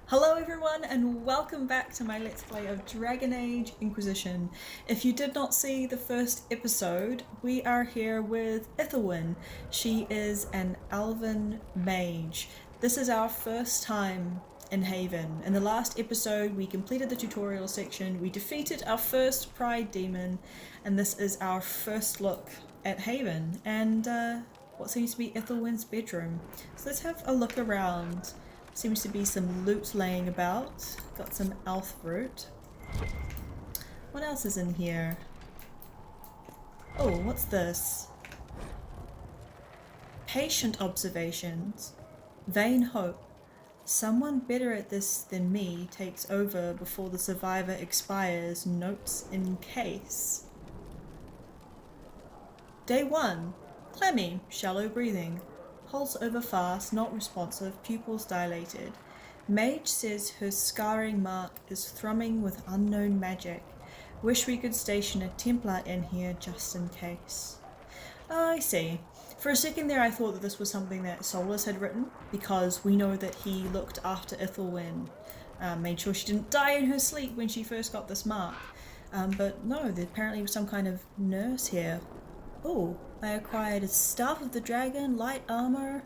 Hello everyone and welcome back to my Let's Play of Dragon Age Inquisition. If you did not see the first episode, we are here with Ithilwen. She is an Elven mage. This is our first time in Haven. In the last episode we completed the tutorial section, we defeated our first pride demon, and this is our first look at Haven and what seems to be Ithilwen's bedroom. So let's have a look around. Seems to be some loot laying about. Got some elf root. What else is in here? Oh, what's this? Patient observations. Vain hope. Someone better at this than me takes over before the survivor expires. Notes in case. Day 1. Clammy, shallow breathing. Pulse over fast, not responsive, pupils dilated. Mage says her scarring mark is thrumming with unknown magic. Wish we could station a Templar in here just in case. Oh, I see. For a second there I thought that this was something that Solus had written, because we know that he looked after Ithilwen, made sure she didn't die in her sleep when she first got this mark. But no, there apparently was some kind of nurse here. Oh, I acquired a Staff of the Dragon, light armor.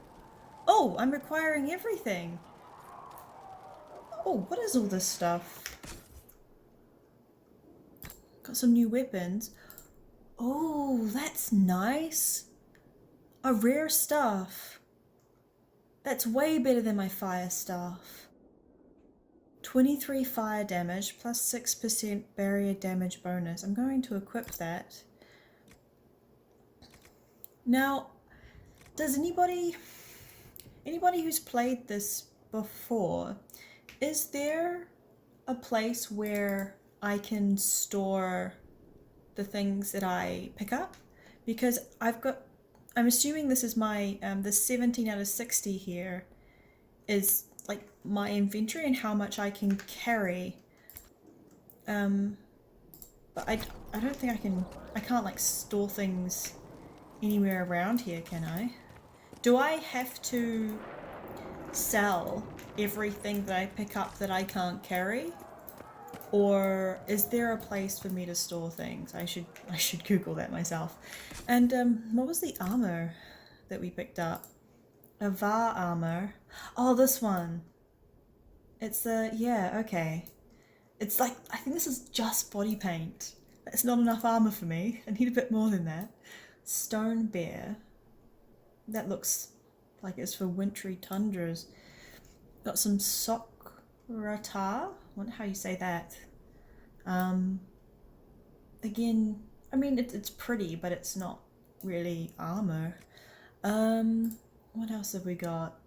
Oh, I'm requiring everything. Oh, what is all this stuff? Got some new weapons. Oh, that's nice. A rare staff. That's way better than my fire staff. 23 fire damage plus 6% barrier damage bonus. I'm going to equip that. Now, does anybody who's played this before, is there a place where I can store the things that I pick up? Because I'm assuming this is my, the 17 out of 60 here is like my inventory and how much I can carry. But I don't think I can't like store things anywhere around here, can I? Do I have to sell everything that I pick up that I can't carry? Or is there a place for me to store things? I should Google that myself. And what was the armor that we picked up? A Var armor. Oh, this one. It's the, yeah, okay. It's like, I think this is just body paint. That's not enough armor for me. I need a bit more than that. Stone bear. That looks like it's for wintry tundras. Got some Sokratar. I wonder how you say that. Again, I mean it's pretty, but it's not really armor. What else have we got?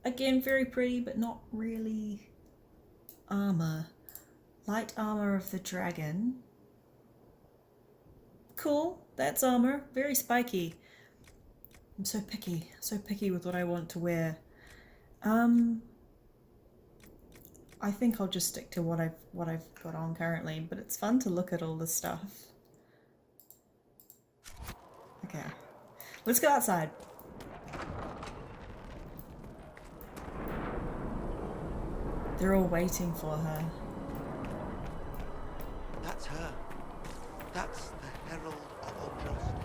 Again, very pretty, but not really armor. Light armor of the dragon. Cool. That's armor. Very spiky. I'm so picky with what I want to wear. I think I'll just stick to what I've got on currently, but it's fun to look at all this stuff. Okay. Let's go outside. They're all waiting for her. That's her. That's the Herald of Andraste.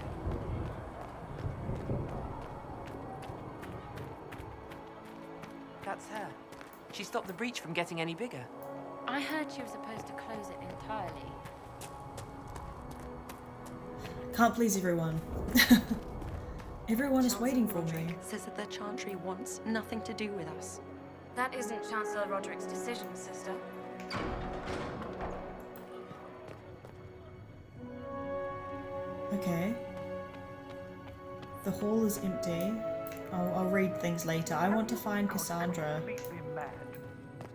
That's her. She stopped the breach from getting any bigger. I heard she was supposed to close it entirely. Can't please everyone. Everyone is waiting for me. Says that the Chantry wants nothing to do with us. That isn't Chancellor Roderick's decision, sister. Okay. The hall is empty. I'll read things later. I want to find Cassandra. Completely mad.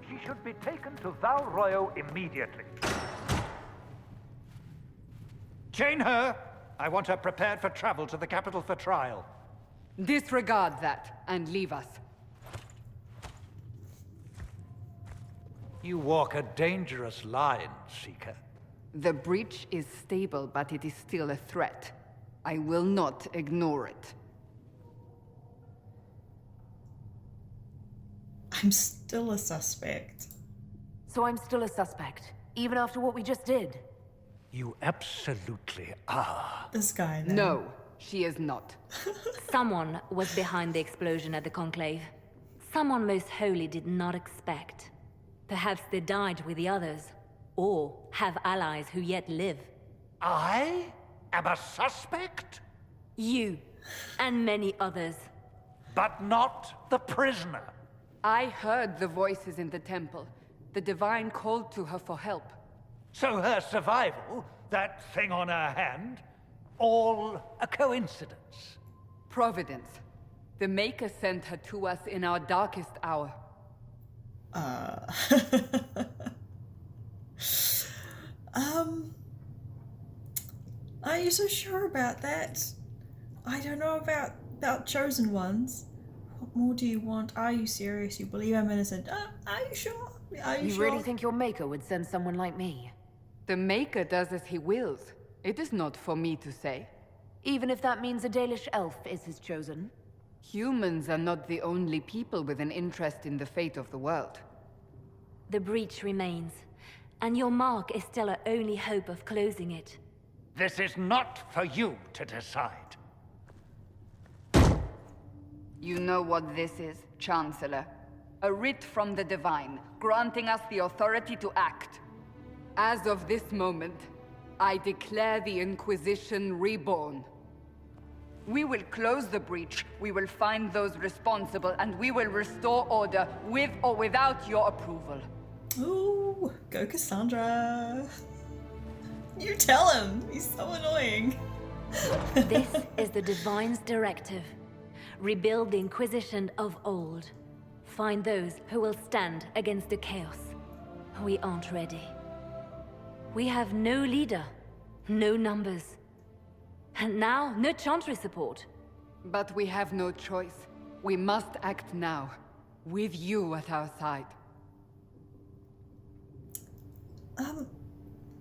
She should be taken to Val Royo immediately. Chain her! I want her prepared for travel to the capital for trial. Disregard that and leave us. You walk a dangerous line, Seeker. The breach is stable, but it is still a threat. I will not ignore it. I'm still a suspect. So I'm still a suspect, even after what we just did. You absolutely are. This guy then. No, she is not. Someone was behind the explosion at the Conclave. Someone most holy did not expect. Perhaps they died with the others, or have allies who yet live. I am a suspect, You, and many others. but not the prisoner. I heard the voices in the temple. The Divine called to her for help. So her survival, that thing on her hand, all a coincidence. Providence. The Maker sent her to us in our darkest hour. Are you so sure about that? I don't know about chosen ones. What more do you want? Are you serious? You believe I'm innocent? Are you sure? Are you You sure? really think your maker would send someone like me? The Maker does as he wills. It is not for me to say. Even if that means a Dalish elf is his chosen? Humans are not the only people with an interest in the fate of the world. The breach remains, and your mark is still our only hope of closing it. This is not for you to decide. You know what this is, Chancellor. A writ from the Divine, granting us the authority to act. As of this moment, I declare the Inquisition reborn. We will close the breach, we will find those responsible, and we will restore order with or without your approval. Ooh, go Cassandra. You tell him. He's so annoying. This is the Divine's directive. Rebuild the Inquisition of old. Find those who will stand against the chaos. We aren't ready. We have no leader, no numbers. And now, no Chantry support. But we have no choice. We must act now, with you at our side.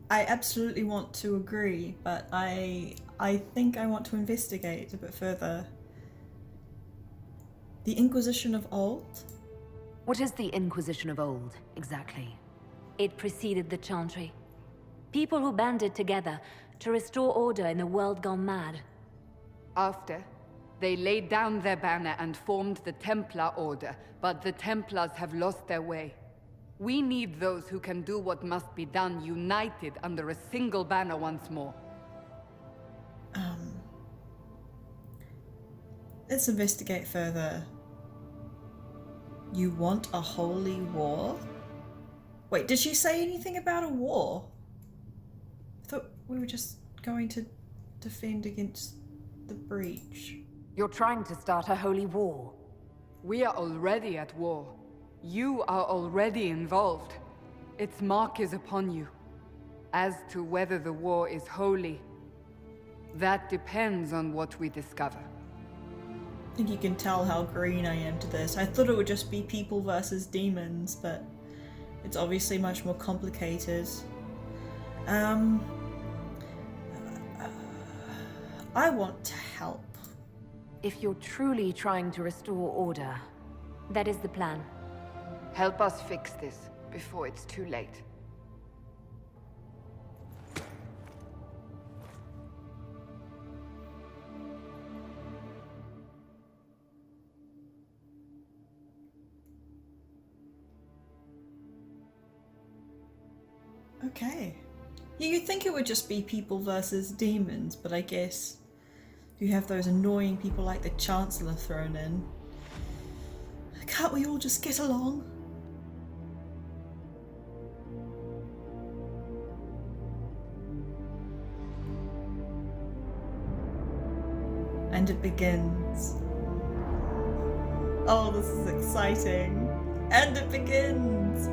I absolutely want to agree, but I think I want to investigate a bit further. The Inquisition of old? What is the Inquisition of old, exactly? It preceded the Chantry. People who banded together to restore order in a world gone mad. After, they laid down their banner and formed the Templar Order, but the Templars have lost their way. We need those who can do what must be done, united under a single banner once more. Let's investigate further. You want a holy war? Wait, did she say anything about a war? I thought we were just going to defend against the breach. You're trying to start a holy war. We are already at war. You are already involved. Its mark is upon you. As to whether the war is holy, that depends on what we discover. I think you can tell how green I am to this. I thought it would just be people versus demons, but it's obviously much more complicated. I want to help. If you're truly trying to restore order, That is the plan. Help us fix this before it's too late. Okay. Yeah, you'd think it would just be people versus demons, but I guess you have those annoying people like the Chancellor thrown in. Can't we all just get along? And it begins. Oh, this is exciting. And it begins!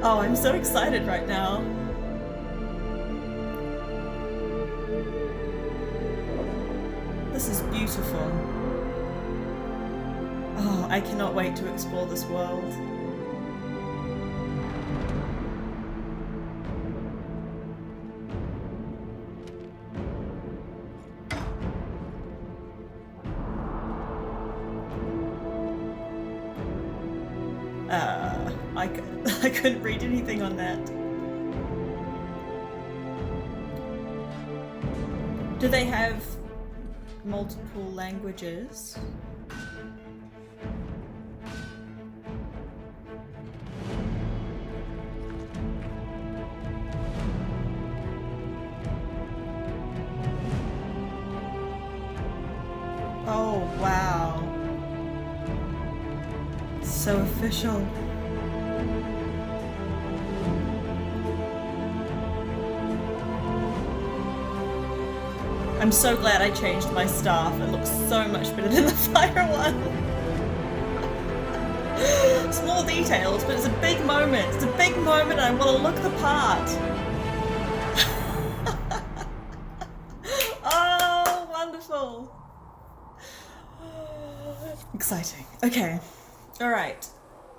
Oh, I'm so excited right now. This is beautiful. Oh, I cannot wait to explore this world. I couldn't read anything on that. Do they have multiple languages? Oh, wow. So official. I'm so glad I changed my staff. It looks so much better than the fire one. Small details, but it's a big moment. It's a big moment and I want to look the part. Oh, wonderful. Exciting. Okay. Alright.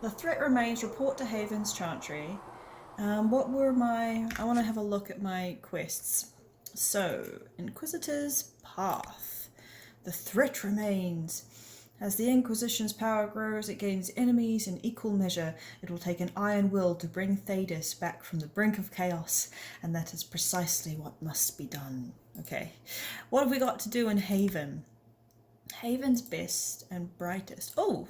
The threat remains. Report to Haven's Chantry. What were my... I want to have a look at my quests. So, Inquisitor's Path. The threat remains. As the Inquisition's power grows, it gains enemies in equal measure. It will take an iron will to bring Thedas back from the brink of chaos, and that is precisely what must be done. Okay. What have we got to do in Haven? Haven's best and brightest. Oh,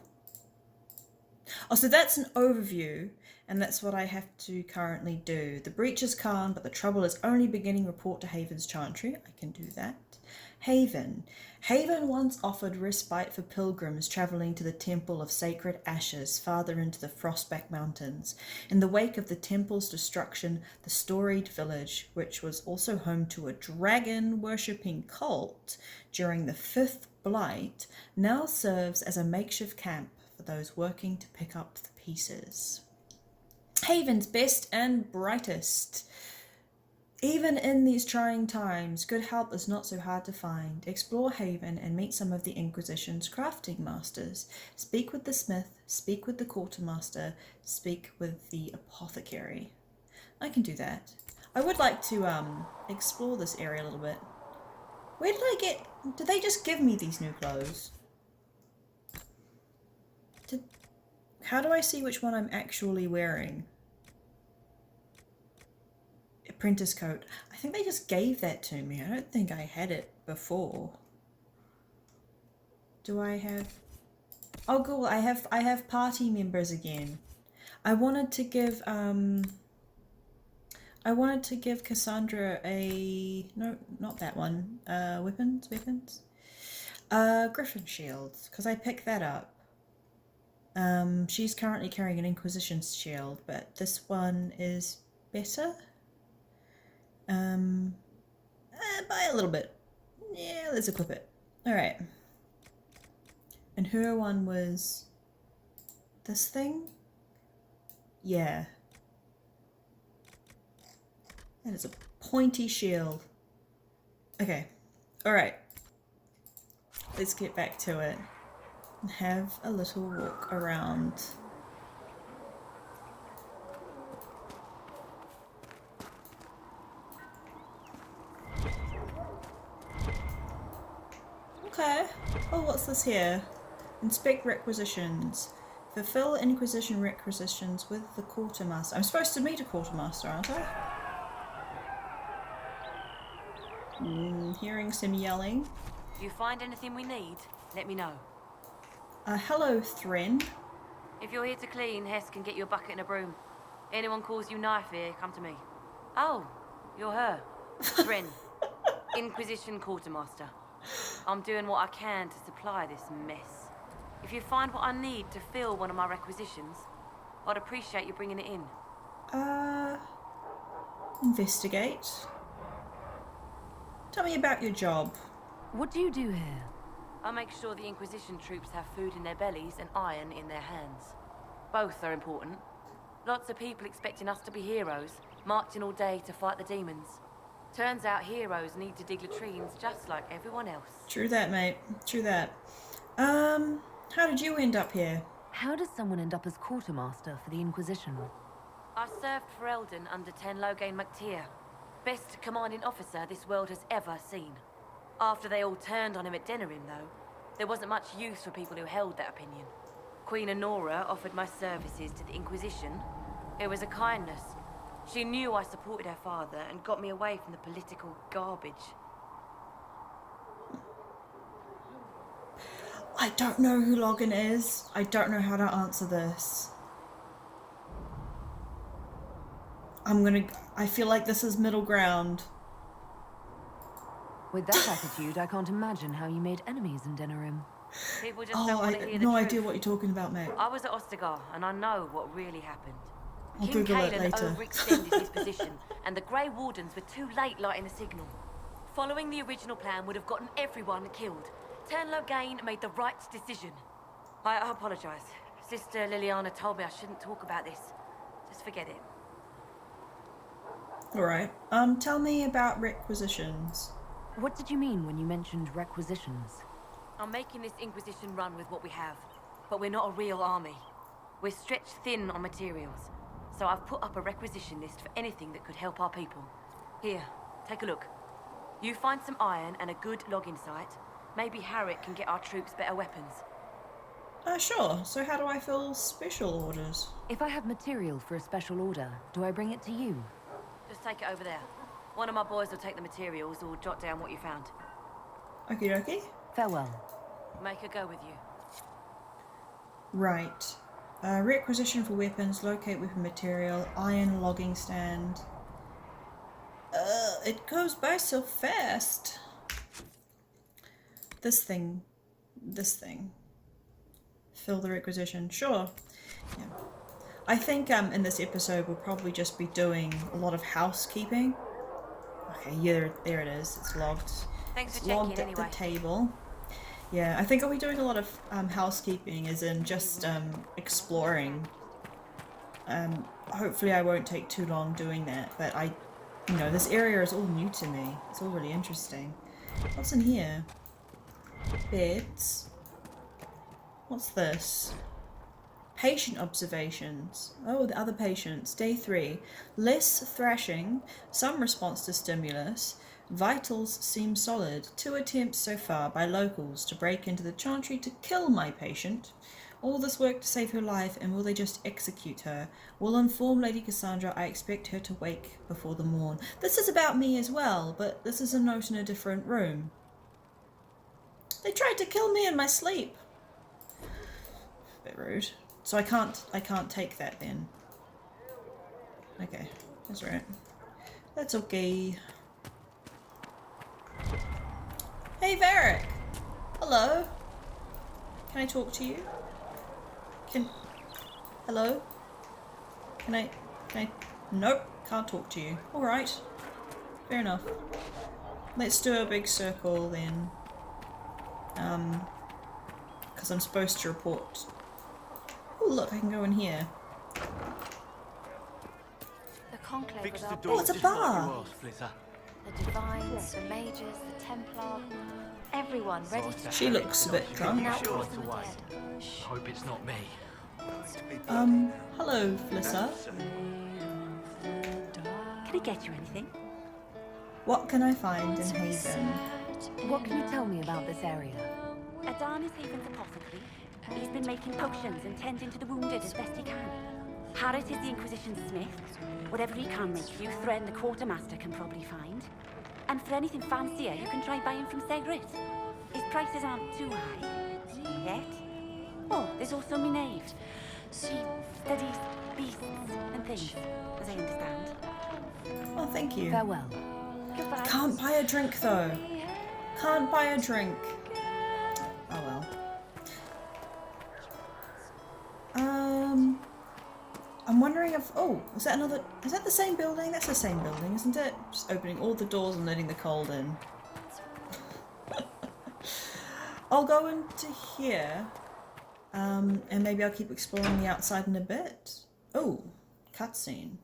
so that's an overview, and that's what I have to currently do. The breach is calm, but the trouble is only beginning. Report to Haven's Chantry. I can do that. Haven. Haven once offered respite for pilgrims travelling to the Temple of Sacred Ashes farther into the Frostback Mountains. In the wake of the temple's destruction, the storied village, which was also home to a dragon-worshipping cult during the Fifth Blight, now serves as a makeshift camp for those working to pick up the pieces. Haven's best and brightest. Even in these trying times, good help is not so hard to find. Explore Haven and meet some of the Inquisition's crafting masters. Speak with the smith, speak with the quartermaster, speak with the apothecary. I can do that. I would like to explore this area a little bit. Where did I get... Did they just give me these new clothes? How do I see which one I'm actually wearing? Apprentice coat. I think they just gave that to me. I don't think I had it before. Do I have... Oh, cool. I have party members again. I wanted to give Cassandra a... No, not that one. Weapons? Griffin shields, because I picked that up. She's currently carrying an Inquisition shield, but this one is better. By a little bit. Yeah, let's equip it. Alright. And her one was this thing? Yeah. That is a pointy shield. Okay. Alright. Let's get back to it. And have a little walk around. Okay. Oh, what's this here? Inspect requisitions. Fulfill Inquisition requisitions with the Quartermaster. I'm supposed to meet a Quartermaster, aren't I? Hearing some yelling. If you find anything we need, let me know. Hello, Threnn. If you're here to clean, Hess can get you a bucket and a broom. Anyone calls you knife here, come to me. Oh, you're her. Threnn. Inquisition Quartermaster. I'm doing what I can to supply this mess. If you find what I need to fill one of my requisitions, I'd appreciate you bringing it in. Investigate. Tell me about your job. What do you do here? I make sure the Inquisition troops have food in their bellies and iron in their hands. Both are important. Lots of people expecting us to be heroes, marching all day to fight the demons. Turns out heroes need to dig latrines just like everyone else. True that, mate. True that. How did you end up here? How does someone end up as quartermaster for the Inquisition? I served for Eldon under Ten Loghain MacTier. Best commanding officer this world has ever seen. After they all turned on him at Denerim, though, there wasn't much use for people who held that opinion. Queen Honora offered my services to the Inquisition. It was a kindness. She knew I supported her father and got me away from the political garbage. I don't know who Logan is. I don't know how to answer this. I feel like this is middle ground. With that attitude, I can't imagine how you made enemies in Denerim. People just don't want to I hear have the no truth. idea what you're talking about, mate. I was at Ostagar, and I know what really happened. I'll King Google it Caelan later. overextended his position, and the Grey Wardens were too late lighting the signal. Following the original plan would have gotten everyone killed. Threnn Logain made the right decision. I apologize. Sister Liliana told me I shouldn't talk about this. Just forget it. Alright. Tell me about requisitions. What did you mean when you mentioned requisitions? I'm making this Inquisition run with what we have, but we're not a real army. We're stretched thin on materials, so I've put up a requisition list for anything that could help our people. Here, take a look. You find some iron and a good logging site. Maybe Varric can get our troops better weapons. Sure. So how do I fill special orders? If I have material for a special order, do I bring it to you? Just take it over there. One of my boys will take the materials or jot down what you found. Okie dokie. Farewell. Make a go with you. Right. Requisition for weapons, locate weapon material, iron logging stand. It goes by so fast. This thing. Fill the requisition. Sure. Yeah. I think in this episode we'll probably just be doing a lot of housekeeping. Okay, yeah, there it is. It's logged. Thanks for It's checking logged at anyway. the table. Yeah, I think I'll be doing a lot of housekeeping, as in just exploring. Hopefully I won't take too long doing that, but this area is all new to me. It's all really interesting. What's in here? Beds. What's this? Patient observations. Oh, the other patients. Day 3. Less thrashing, some response to stimulus. Vitals seem solid. 2 attempts so far by locals to break into the chantry to kill my patient. All this work to save her life, and will they just execute her? Will inform Lady Cassandra I expect her to wake before the morn. This is about me as well, but this is a note in a different room. They tried to kill me in my sleep. Bit rude. So I can't take that then. Okay, that's right. That's okay. Hey Varric! Hello? Can I talk to you? Hello? Can I, nope, can't talk to you. Alright. Fair enough. Let's do a big circle then. Because I'm supposed to report. Oh look, I can go in here. The Conclave Fix was the our door it's a just like bar. you asked, Flitter. The Divines, the Mages, the Templar, everyone ready to... She looks a bit drunk. Now Sure all it's of them away. dead. Hope it's not me. Hello, Flissa. Can I get you anything? What can I find in Haven? What can you tell me about this area? Adan is Haven's apothecary. He's been making potions and tending to the wounded as best he can. Harris is the Inquisition's smith. Whatever he can make you, Threnn the Quartermaster can probably find. And for anything fancier, you can try buying from Seggrit. His prices aren't too high. Yet. Oh, there's also Minave. She studies beasts and things, as I understand. Oh, thank you. Farewell. Goodbye. Can't buy a drink though. Can't buy a drink. Oh well. I'm wondering if, is that the same building? That's the same building, isn't it? Just opening all the doors and letting the cold in. I'll go into here, and maybe I'll keep exploring the outside in a bit. Oh, cutscene.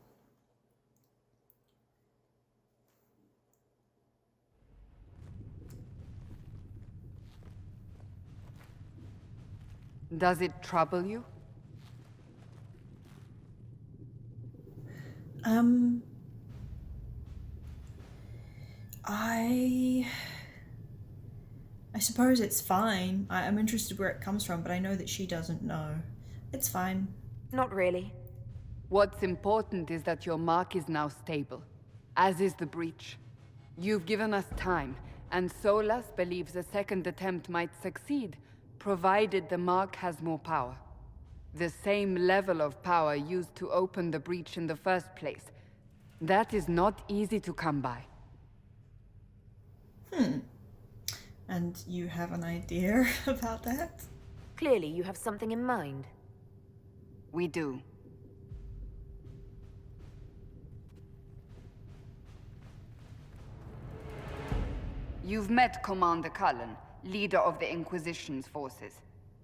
Does it trouble you? I suppose it's fine. I'm interested where it comes from, but I know that she doesn't know. It's fine. Not really. What's important is that your mark is now stable, as is the breach. You've given us time, and Solas believes a second attempt might succeed, provided the mark has more power. The same level of power used to open the breach in the first place. That is not easy to come by. And you have an idea about that? Clearly, you have something in mind. We do. You've met Commander Cullen, leader of the Inquisition's forces.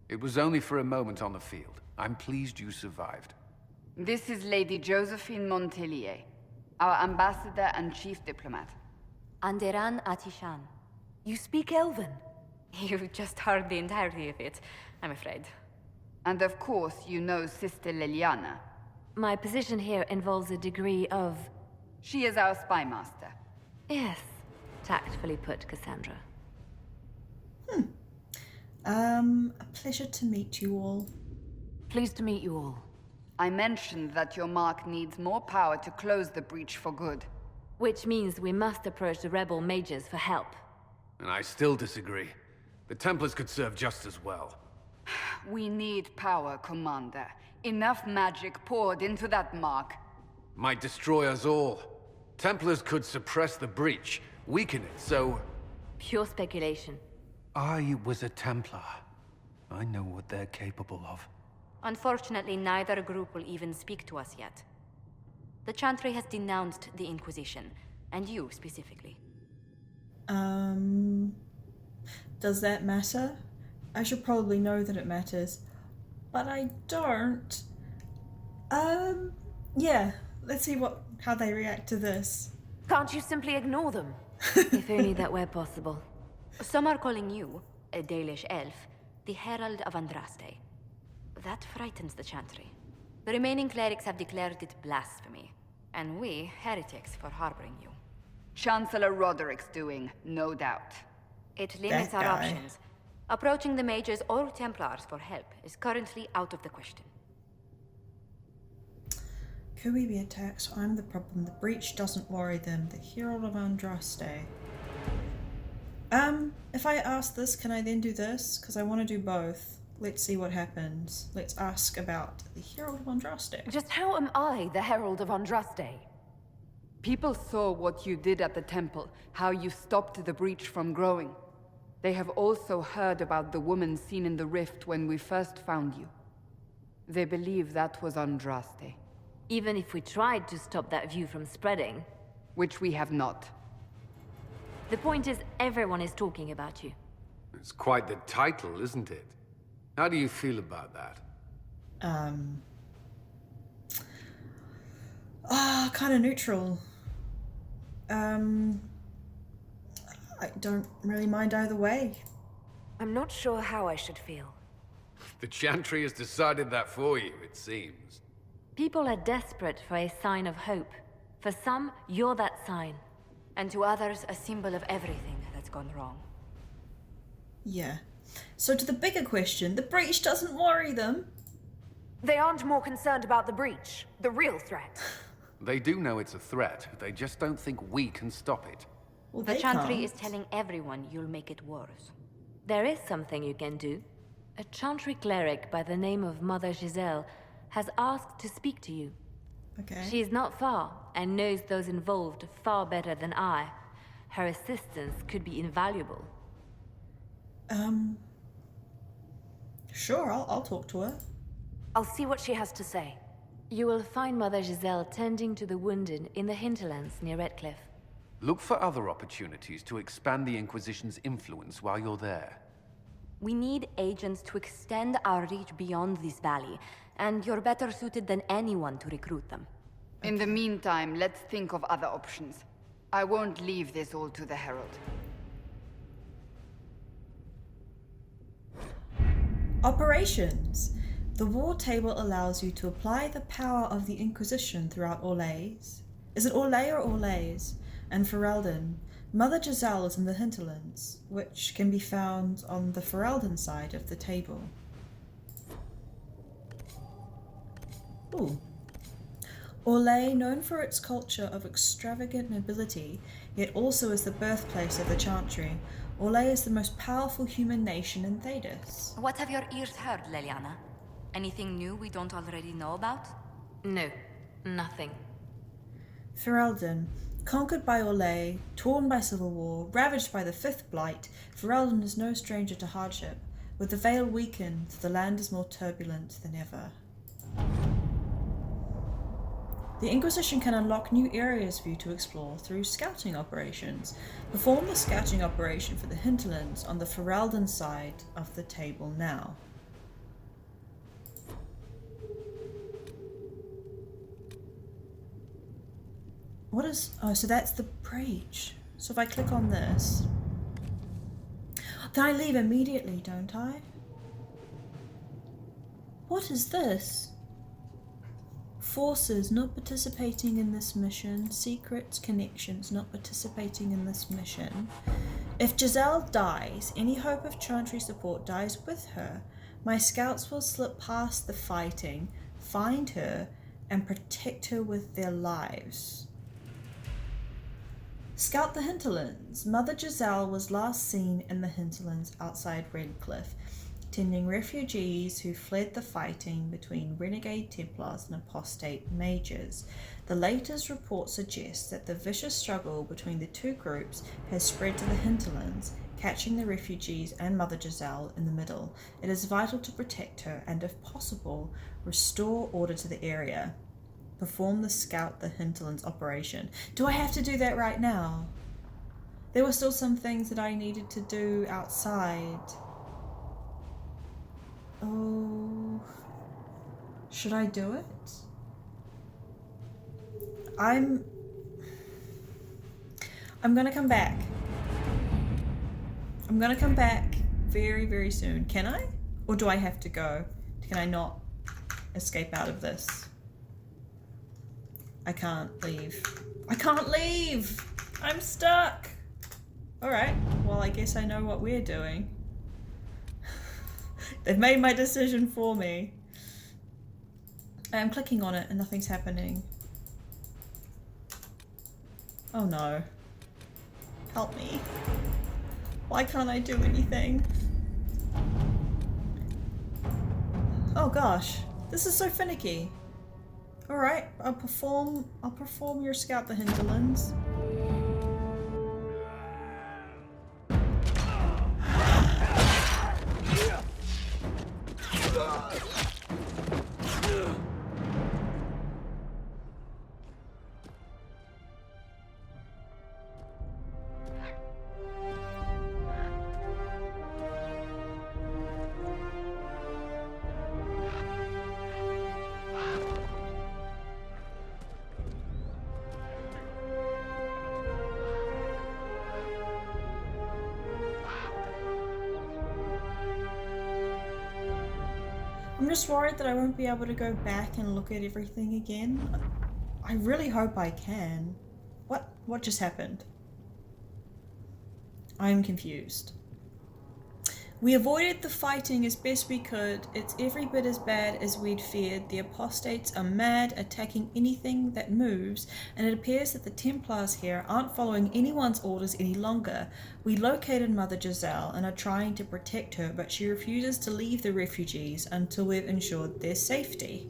It was only for a moment on the field. I'm pleased you survived. This is Lady Josephine Montelier, our ambassador and chief diplomat. Anderan Atishan. You speak Elven? You've just heard the entirety of it, I'm afraid. And of course, you know Sister Liliana. My position here involves a degree of... She is our spy master. Yes, tactfully put, Cassandra. A pleasure to meet you all. Pleased to meet you all. I mentioned that your mark needs more power to close the breach for good. Which means we must approach the rebel mages for help. And I still disagree. The Templars could serve just as well. We need power, Commander. Enough magic poured into that mark. Might destroy us all. Templars could suppress the breach, weaken it, so... Pure speculation. I was a Templar. I know what they're capable of. Unfortunately, neither group will even speak to us yet. The Chantry has denounced the Inquisition, and you specifically. Does that matter? I should probably know that it matters, but I don't. Yeah, let's see how they react to this. Can't you simply ignore them? If only that were possible. Some are calling you, a Dalish elf, the Herald of Andraste. That frightens the Chantry. The remaining clerics have declared it blasphemy, and we, heretics, for harboring you. Chancellor Roderick's doing, no doubt. It limits our options. Approaching the Mages or Templars for help is currently out of the question. Could we be attacked? So I'm the problem. The breach doesn't worry them. The Herald of Andraste. If I ask this, can I then do this? Because I want to do both. Let's see what happens. Let's ask about the Herald of Andraste. Just how am I the Herald of Andraste? People saw what you did at the temple, how you stopped the breach from growing. They have also heard about the woman seen in the rift when we first found you. They believe that was Andraste. Even if we tried to stop that view from spreading. Which we have not. The point is, everyone is talking about you. It's quite the title, isn't it? How do you feel about that? Kind of neutral. I don't really mind either way. I'm not sure how I should feel. The Chantry has decided that for you, it seems. People are desperate for a sign of hope. For some, you're that sign. And to others, a symbol of everything that's gone wrong. Yeah. So to the bigger question, the breach doesn't worry them. They aren't more concerned about the breach, the real threat. They do know it's a threat, they just don't think we can stop it. Well, The they Chantry can't. is telling everyone you'll make it worse. There is something you can do. A Chantry cleric by the name of Mother Giselle has asked to speak to you. Okay. She is not far and knows those involved far better than I. Her assistance could be invaluable. Sure, I'll talk to her. I'll see what she has to say. You will find Mother Giselle tending to the wounded in the Hinterlands near Redcliffe. Look for other opportunities to expand the Inquisition's influence while you're there. We need agents to extend our reach beyond this valley, and you're better suited than anyone to recruit them. In the meantime, let's think of other options. I won't leave this all to the Herald. Operations. The war table allows you to apply the power of the Inquisition throughout Orlais. Is it Orlais or Orlais? And Ferelden. Mother Giselle is in the Hinterlands, which can be found on the Ferelden side of the table. Ooh. Orlais, known for its culture of extravagant nobility, yet also as the birthplace of the Chantry, Orlais is the most powerful human nation in Thedas. What have your ears heard, Leliana? Anything new we don't already know about? No, nothing. Ferelden, conquered by Orlais, torn by civil war, ravaged by the Fifth Blight, Ferelden is no stranger to hardship. With the veil weakened, the land is more turbulent than ever. The Inquisition can unlock new areas for you to explore through scouting operations. Perform the scouting operation for the Hinterlands on the Ferelden side of the table now. What is... oh, so that's the breach. So if I click on this... then I leave immediately, don't I? What is this? Forces not participating in this mission. Secrets, connections not participating in this mission. If Giselle dies, any hope of Chantry support dies with her. My scouts will slip past the fighting, find her, and protect her with their lives. Scout the Hinterlands. Mother Giselle was last seen in the Hinterlands outside Redcliffe, tending refugees who fled the fighting between renegade Templars and apostate mages. The latest report suggests that the vicious struggle between the two groups has spread to the Hinterlands, catching the refugees and Mother Giselle in the middle. It is vital to protect her and, if possible, restore order to the area. Perform the Scout the Hinterlands operation. Do I have to do that right now? There were still some things that I needed to do outside. Oh, should I do it? I'm gonna come back. I'm gonna come back very, very soon. Can I? Or do I have to go? Can I not escape out of this? I can't leave. I can't leave! I'm stuck! Alright, well I guess I know what we're doing. They've made my decision for me. I'm clicking on it and nothing's happening. Oh no. Help me. Why can't I do anything? Oh gosh, this is so finicky. Alright, I'll perform your Scout the Hinterlands. I'm just worried that I won't be able to go back and look at everything again. I really hope I can. What just happened? I'm confused. We avoided the fighting as best we could. It's every bit as bad as we'd feared. The apostates are mad, attacking anything that moves, and it appears that the Templars here aren't following anyone's orders any longer. We located Mother Giselle and are trying to protect her, but she refuses to leave the refugees until we've ensured their safety.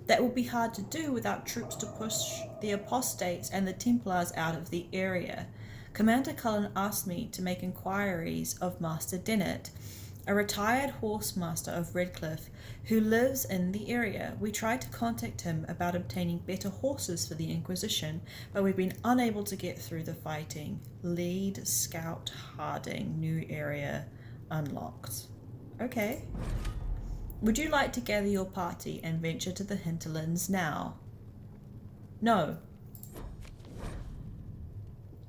That will be hard to do without troops to push the apostates and the Templars out of the area. Commander Cullen asked me to make inquiries of Master Dennett, a retired horse master of Redcliffe who lives in the area. We tried to contact him about obtaining better horses for the Inquisition, but we've been unable to get through the fighting. Lead Scout Harding, new area unlocked. Okay. Would you like to gather your party and venture to the Hinterlands now? No.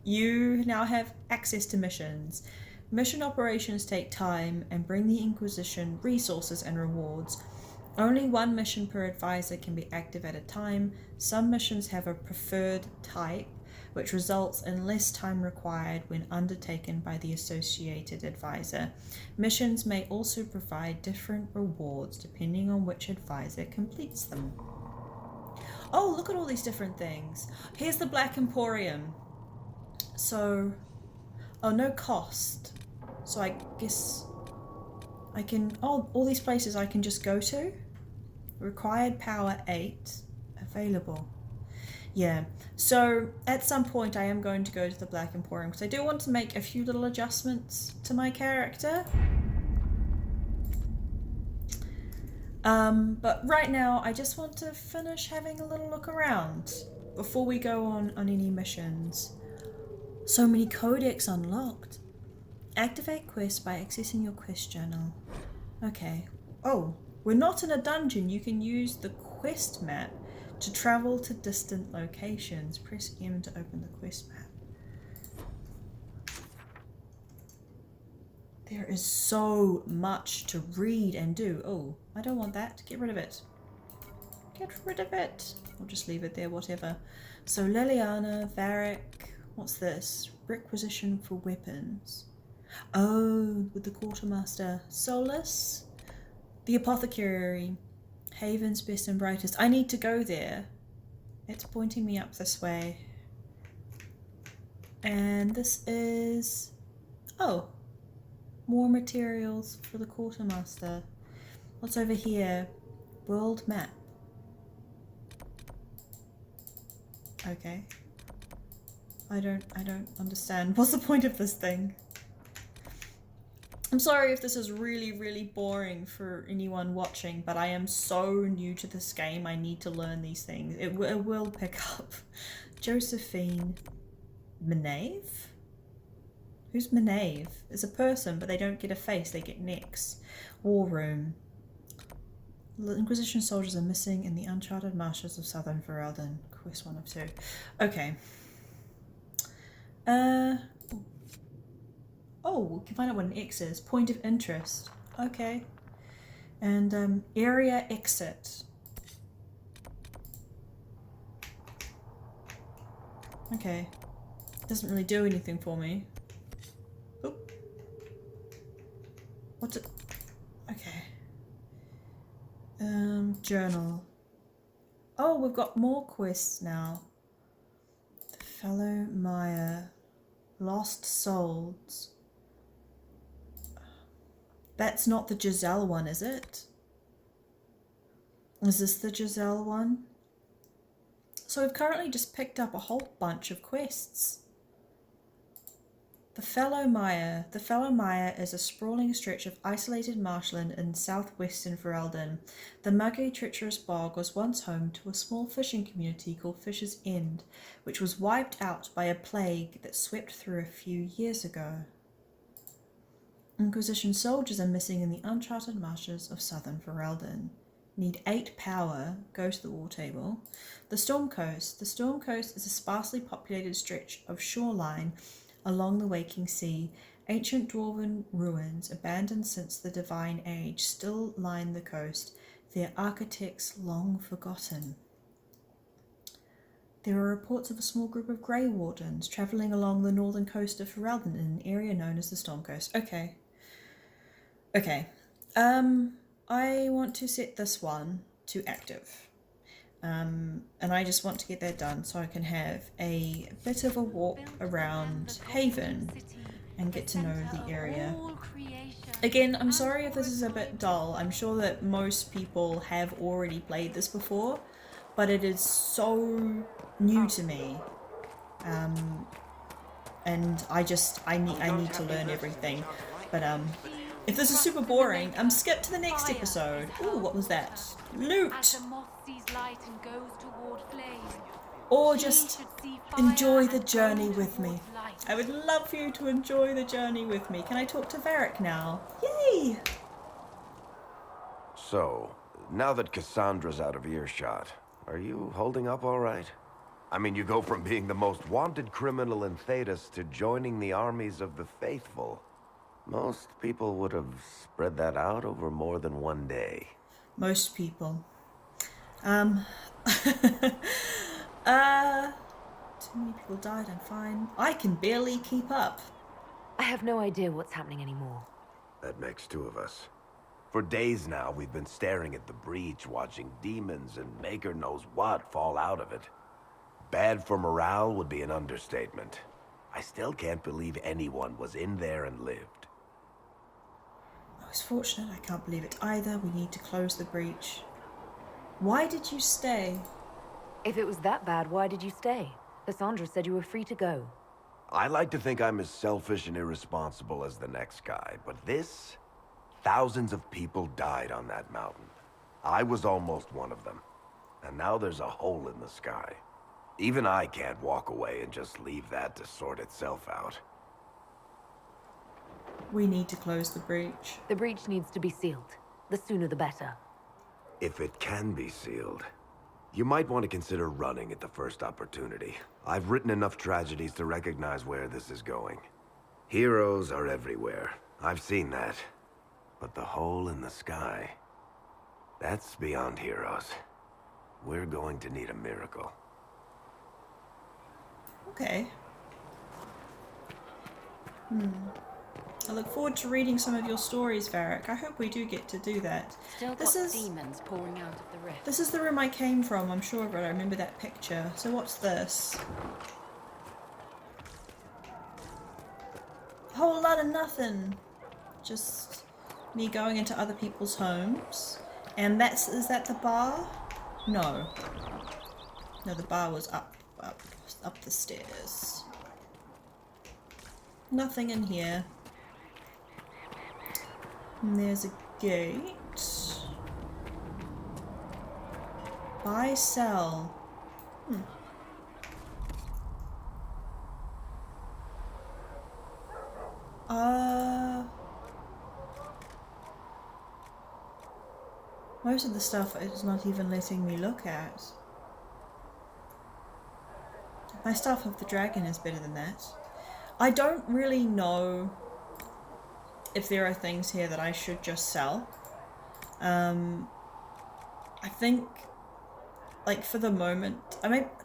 You now have access to missions. Mission operations take time and bring the Inquisition resources and rewards. Only one mission per advisor can be active at a time. Some missions have a preferred type, which results in less time required when undertaken by the associated advisor. Missions may also provide different rewards depending on which advisor completes them. Oh, look at all these different things. Here's the Black Emporium. So, oh, no cost. So I guess I can, oh, all these places I can just go to. Required power 8. Available. Yeah, so at some point I am going to go to the Black Emporium because I do want to make a few little adjustments to my character. But right now I just want to finish having a little look around before we go on any missions. So many codex unlocked. Activate quest by accessing your quest journal. Okay. Oh, we're not in a dungeon. You can use the quest map to travel to distant locations. Press M to open the quest map. There is so much to read and do. Oh, I don't want that. Get rid of it. Get rid of it. I'll just leave it there, whatever. So Leliana, Varric. What's this? Requisition for weapons. Oh, with the Quartermaster. Solus. The Apothecary. Haven's best and brightest. I need to go there. It's pointing me up this way. And this is... Oh. More materials for the Quartermaster. What's over here? World map. Okay. I don't understand. What's the point of this thing? I'm sorry if this is really, really boring for anyone watching, but I am so new to this game. I need to learn these things. It will pick up. Josephine. Menave? Who's Menave? It's a person, but they don't get a face, they get necks. War room. The Inquisition soldiers are missing in the uncharted marshes of southern Ferelden. Quest 1 of 2. Okay. Oh, we can find out what an X is. Point of interest. Okay. And area exit. Okay. Doesn't really do anything for me. Oop. What's it? Okay. Journal. Oh, we've got more quests now. The Fellow Maya. Lost Souls. That's not the Giselle one, is it? Is this the Giselle one? So we've currently just picked up a whole bunch of quests. The Fellow Maya. The Fellow Maya is a sprawling stretch of isolated marshland in southwestern Ferelden. The muggy, treacherous bog was once home to a small fishing community called Fisher's End, which was wiped out by a plague that swept through a few years ago. Inquisition soldiers are missing in the uncharted marshes of southern Ferelden. Need 8 power. Go to the war table. The Storm Coast. The Storm Coast is a sparsely populated stretch of shoreline along the waking sea. Ancient dwarven ruins, abandoned since the Divine Age, still line the coast, their architects long forgotten. There are reports of a small group of Grey Wardens travelling along the northern coast of Ferelden in an area known as the Storm Coast. Okay. Okay. I want to set this one to active. And I just want to get that done so I can have a bit of a walk around Haven and get to know the area. Again, I'm sorry if this is a bit dull. I'm sure that most people have already played this before, but it is so new to me. And I need to learn everything. But if this is super boring, skip to the next episode. Ooh, what was that? Loot! Or just enjoy the journey with me. I would love for you to enjoy the journey with me. Can I talk to Varric now? Yay! So, now that Cassandra's out of earshot, are you holding up all right? I mean, you go from being the most wanted criminal in Thedas to joining the armies of the faithful. Most people would have spread that out over more than one day. Most people. Too many people died, I'm fine. I can barely keep up. I have no idea what's happening anymore. That makes 2 of us. For days now, we've been staring at the breach, watching demons and maker knows what fall out of it. Bad for morale would be an understatement. I still can't believe anyone was in there and lived. I was fortunate. I can't believe it either. We need to close the breach. Why did you stay? If it was that bad, why did you stay? Cassandra said you were free to go. I like to think I'm as selfish and irresponsible as the next guy, but this... Thousands of people died on that mountain. I was almost one of them. And now there's a hole in the sky. Even I can't walk away and just leave that to sort itself out. We need to close the breach. The breach needs to be sealed. The sooner the better. If it can be sealed, you might want to consider running at the first opportunity. I've written enough tragedies to recognize where this is going. Heroes are everywhere. I've seen that. But the hole in the sky, that's beyond heroes. We're going to need a miracle. Okay. I look forward to reading some of your stories, Varric. I hope we do get to do that. Still got demons pouring out of the rift. This is the room I came from, I'm sure of it. I remember that picture. So what's this? A whole lot of nothing. Just me going into other people's homes. And is that the bar? No. No, the bar was up the stairs. Nothing in here. And there's a gate. Buy, sell. Most of the stuff is not even letting me look at. My Staff of the Dragon is better than that. I don't really know if there are things here that I should just sell. I think, like, for the moment,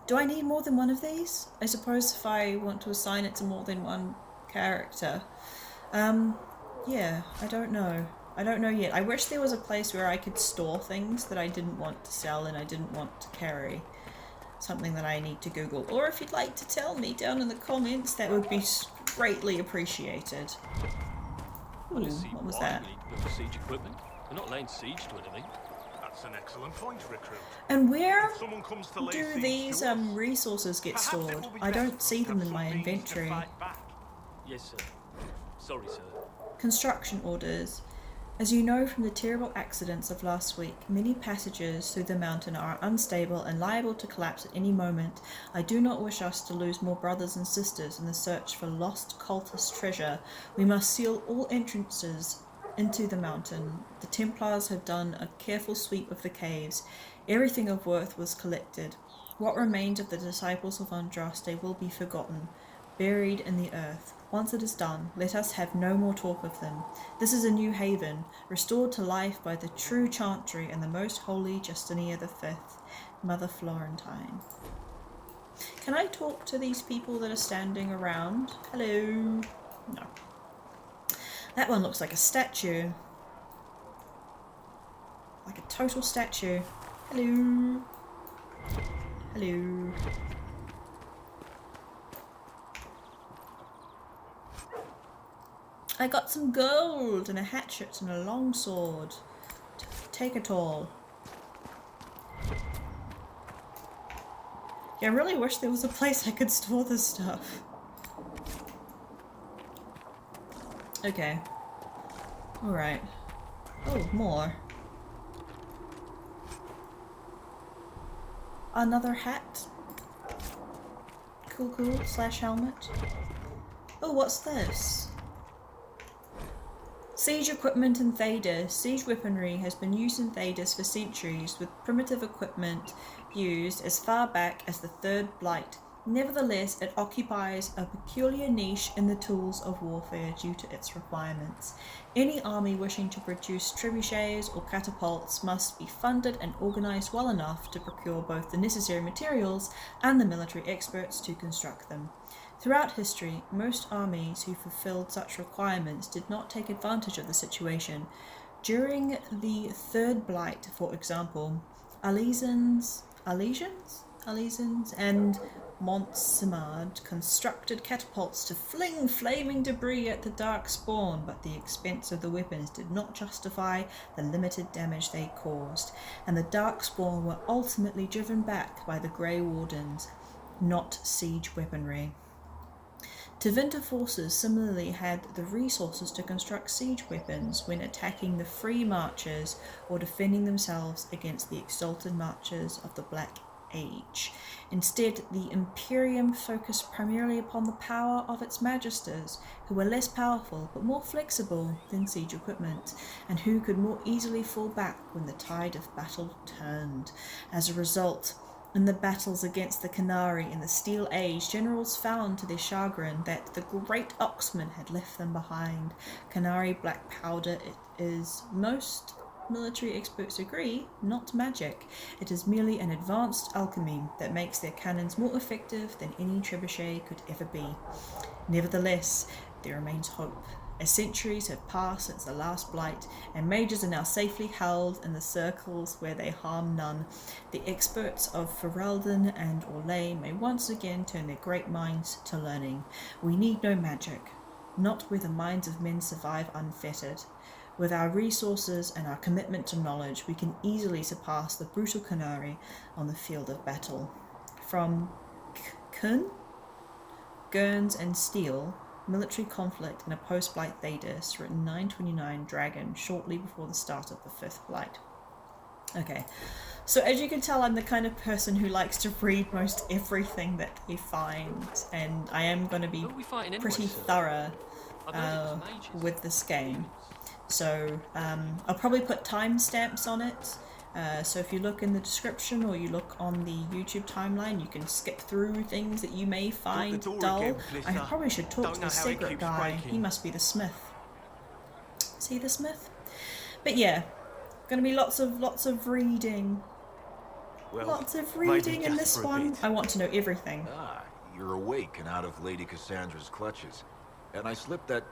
do I need more than one of these? I suppose if I want to assign it to more than one character. Yeah, I don't know. I don't know yet. I wish there was a place where I could store things that I didn't want to sell and I didn't want to carry. Something that I need to Google. Or if you'd like to tell me down in the comments, that would be greatly appreciated. Ooh, what was that? We need to build siege equipment. We're not laying siege to anything. That's an excellent point, Recruit. And where do these resources get stored? I don't see them in my inventory. Yes, sir. Sorry, sir. Construction orders. As you know from the terrible accidents of last week, many passages through the mountain are unstable and liable to collapse at any moment. I do not wish us to lose more brothers and sisters in the search for lost cultist treasure. We must seal all entrances into the mountain. The Templars have done a careful sweep of the caves. Everything of worth was collected. What remains of the disciples of Andraste will be forgotten, buried in the earth. Once it is done, let us have no more talk of them. This is a new haven, restored to life by the true Chantry and the most holy Justinia V, Mother Florentine. Can I talk to these people that are standing around? Hello? No. That one looks like a statue. Like a total statue. Hello? Hello? I got some gold and a hatchet and a long sword. Take it all. Yeah, I really wish there was a place I could store this stuff. Okay. Alright. Oh, more. Another hat. Cool, / helmet. Oh, what's this? Siege equipment in Thedas. Siege weaponry has been used in Thedas for centuries, with primitive equipment used as far back as the Third Blight. Nevertheless, it occupies a peculiar niche in the tools of warfare due to its requirements. Any army wishing to produce trebuchets or catapults must be funded and organized well enough to procure both the necessary materials and the military experts to construct them. Throughout history, most armies who fulfilled such requirements did not take advantage of the situation. During the Third Blight, for example, Alesians and Montsimard constructed catapults to fling flaming debris at the Dark Spawn, but the expense of the weapons did not justify the limited damage they caused, and the Dark Spawn were ultimately driven back by the Grey Wardens, not siege weaponry. Tevinter forces similarly had the resources to construct siege weapons when attacking the Free Marchers or defending themselves against the Exalted Marchers of the Black Age. Instead, the Imperium focused primarily upon the power of its magisters, who were less powerful but more flexible than siege equipment, and who could more easily fall back when the tide of battle turned. As a result, in the battles against the Qunari in the Steel Age, generals found to their chagrin that the Great Oxman had left them behind. Qunari black powder is, most military experts agree, not magic. It is merely an advanced alchemy that makes their cannons more effective than any trebuchet could ever be. Nevertheless, there remains hope. As centuries have passed since the last blight, and mages are now safely held in the circles where they harm none, the experts of Ferelden and Orlais may once again turn their great minds to learning. We need no magic, not where the minds of men survive unfettered. With our resources and our commitment to knowledge, we can easily surpass the brutal Qunari on the field of battle. From Khun, Gurns and Steel, Military Conflict in a Post-Blight Thedas, written 929 Dragon, shortly before the start of the Fifth Blight. Okay, so as you can tell, I'm the kind of person who likes to read most everything that they find, and I am going to be pretty thorough with this game. So I'll probably put timestamps on it. So if you look in the description or you look on the YouTube timeline, you can skip through things that you may find dull. I probably should talk to the Seggrit guy. He must be the smith. Is he the smith? But yeah, gonna be lots of reading. Well, lots of reading in this one. I want to know everything. Ah, you're awake and out of Lady Cassandra's clutches. And I slipped that,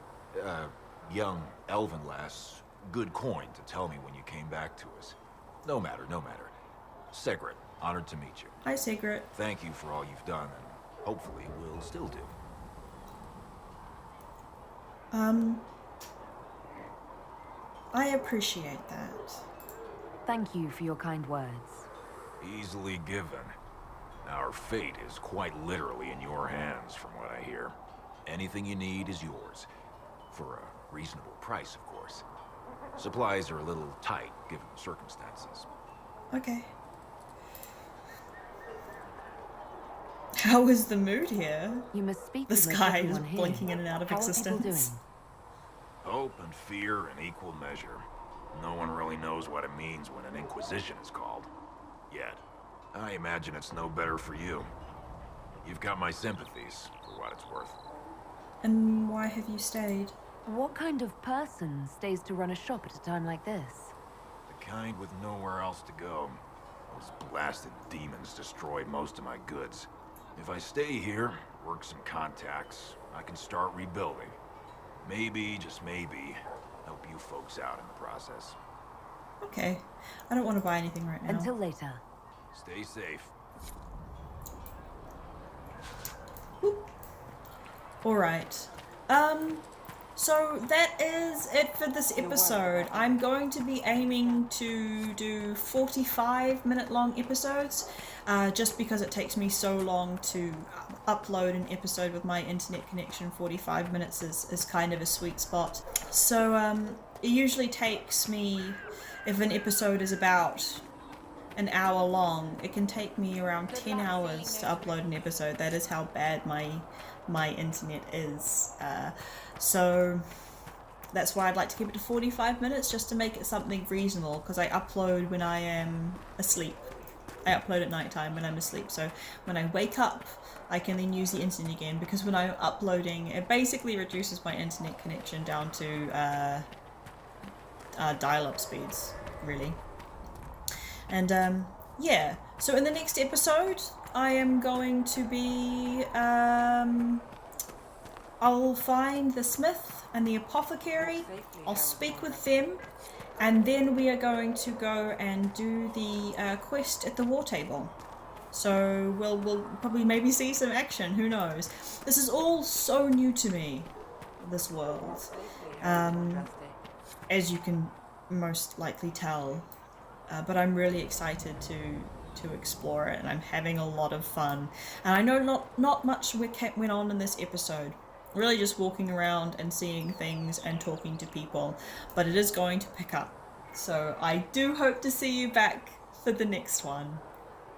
young Elven lass good coin to tell me when you came back to us. No matter. Seggrit, honored to meet you. Hi, Seggrit. Thank you for all you've done, and hopefully will still do. I appreciate that. Thank you for your kind words. Easily given. Our fate is quite literally in your hands, from what I hear. Anything you need is yours. For a reasonable price, of course. Supplies are a little tight, given the circumstances. Okay. How is the mood here? You must speak the with sky is everyone here. blinking in and out of How existence. are people doing? Hope and fear in equal measure. No one really knows what it means when an Inquisition is called. Yet. I imagine it's no better for you. You've got my sympathies, for what it's worth. And why have you stayed? What kind of person stays to run a shop at a time like this? The kind with nowhere else to go. Those blasted demons destroyed most of my goods. If I stay here, work some contacts, I can start rebuilding. Maybe, just maybe, help you folks out in the process. Okay. I don't want to buy anything right now. Until later. Stay safe. Alright. So that is it for this episode. I'm going to be aiming to do 45-minute long episodes, just because it takes me so long to upload an episode with my internet connection. 45 minutes is kind of a sweet spot. So it usually takes me, if an episode is about an hour long, it can take me around 10 hours to upload an episode. That is how bad my internet is. So that's why I'd like to keep it to 45 minutes, just to make it something reasonable, because I upload when I am asleep. I upload at night time when I'm asleep, so when I wake up I can then use the internet again, because when I'm uploading it basically reduces my internet connection down to dial-up speeds, really. And yeah, so in the next episode I am going to be I'll find the smith and the apothecary, I'll speak with them, And then we are going to go and do the quest at the war table. So we'll probably maybe see some action, who knows. This is all so new to me, this world. As you can most likely tell. But I'm really excited to explore it, and I'm having a lot of fun. And I know not much went on in this episode. Really just walking around and seeing things and talking to people, but it is going to pick up. So I do hope to see you back for the next one.